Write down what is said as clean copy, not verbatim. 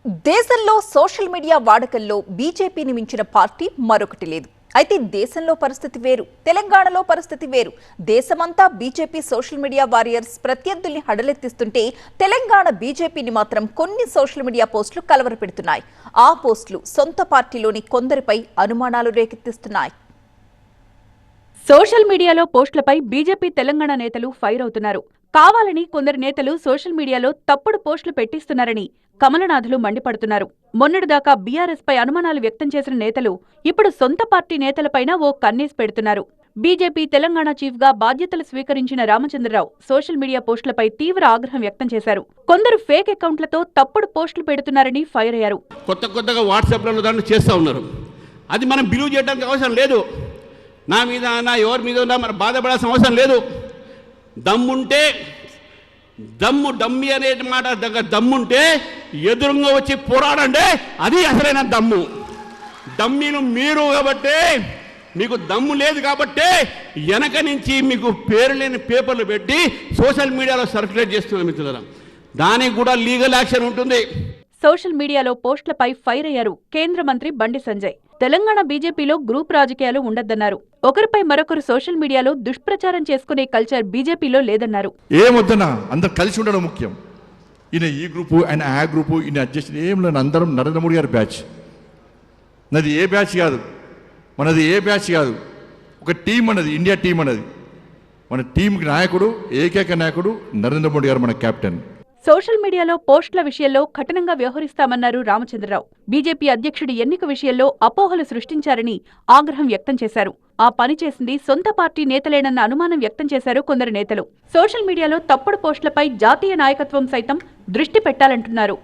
దేశంలో social media వాడకంలో బీజేపీని మించిన పార్టీ మరొకటి లేదు. అయితే దేశంలో పరిస్థితి వేరు, తెలంగాణలో పరిస్థితి వేరు. దేశమంతా బీజేపీ సోషల్ మీడియా వారియర్స్ ప్రత్యర్థుల్ని హడలెత్తిస్తుంటే తెలంగాణ బీజేపీని మాత్రం కొన్ని సోషల్ మీడియా పోస్టులు కలవరపెడుతున్నాయి. ఆ పోస్టులు సొంత పార్టీలోని కొందరిపై అనుమానాలు రేకెత్తిస్తున్నాయి. సోషల్ మీడియాలో పోస్టులపై బీజేపీ తెలంగాణ నేతలు ఫైర్ అవుతున్నారు. కావాలని కొందరు నేతలు సోషల్ మీడియాలో తప్పుడు పోస్టులు పెట్టిస్తున్నారని కమలనాథులు మండిపడుతున్నారు. మొన్నటిదాకా బీఆర్ఎస్ పై అనుమానాలు వ్యక్తం చేసిన నేతలు ఇప్పుడు సొంత పార్టీ నేతలపైన ఓ కన్నేసి పెడుతున్నారు. బీజేపీ తెలంగాణ చీఫ్ గా బాధ్యతలు స్వీకరించిన రామచంద్రరావు సోషల్ మీడియా పోస్టులపై తీవ్ర ఆగ్రహం వ్యక్తం చేశారు. కొందరు ఫేక్ అకౌంట్లతో తప్పుడు పోస్టులు పెడుతున్నారని ఫైర్ అయ్యారు. కొత్తగా వాట్సాప్లలో దాన్ని చేస్తూ ఉన్నారు. అది మనం బిలీవ్ చేయడానికి అవసరం లేదు. నా మీద నా ఎవరి మీద ఉన్నా మనం బాధపడాల్సిన అవసరం లేదు. దమ్ముంటే డమ్మి అనే మాట దగ్గర దమ్ముంటే ఎదురుగా వచ్చి పోరాడండి, అది అసలైన దమ్ము. డమ్మీలు మీరు కాబట్టి, మీకు దమ్ము లేదు కాబట్టి వెనక నుంచి మీకు పేరు లేని పేపర్లు పెట్టి సోషల్ మీడియాలో సర్క్యులేట్ చేస్తున్నారు మిత్రులారా. దానికి కూడా లీగల్ యాక్షన్ ఉంటుంది. సోషల్ మీడియాలో పోస్టులపై ఫైర్ అయ్యారు కేంద్ర మంత్రి బండి సంజయ్. తెలంగాణ బీజేపీలో గ్రూప్ రాజకీయాలు ఉండద్దన్నారు. ఒకరిపై మరొకరు సోషల్ మీడియాలో దుష్ప్రచారం చేసుకునే కల్చర్ బీజేపీలో లేదన్నారు. ఏమొద్దనా, అందరు కలిసి ఉండడం ముఖ్యం. ఈయన ఈ గ్రూపు, ఆయన ఆ గ్రూపు, ఈయన అడ్జస్ట్ ఏం లేదు. అందరం నరేంద్ర మోడీ గారి బ్యాచ్. నాది ఏ బ్యాచ్ కాదు, మనది ఏ బ్యాచ్ కాదు. ఒక టీం అన్నది, ఇండియా టీం అన్నది. మన టీంకి నాయకుడు, ఏకైక నాయకుడు నరేంద్ర మోడీ గారు, మన కెప్టెన్. సోషల్ మీడియాలో పోస్టుల విషయంలో కఠినంగా వ్యవహరిస్తామన్నారు రామచంద్రరావు. బీజేపీ అధ్యక్షుడి ఎన్నిక విషయంలో అపోహలు సృష్టించారని ఆగ్రహం వ్యక్తం చేశారు. ఆ పని చేసింది సొంత పార్టీ నేతలేనన్న అనుమానం వ్యక్తం చేశారు కొందరు నేతలు. సోషల్ మీడియాలో తప్పుడు పోస్టులపై జాతీయ నాయకత్వం సైతం దృష్టి పెట్టాలంటున్నారు.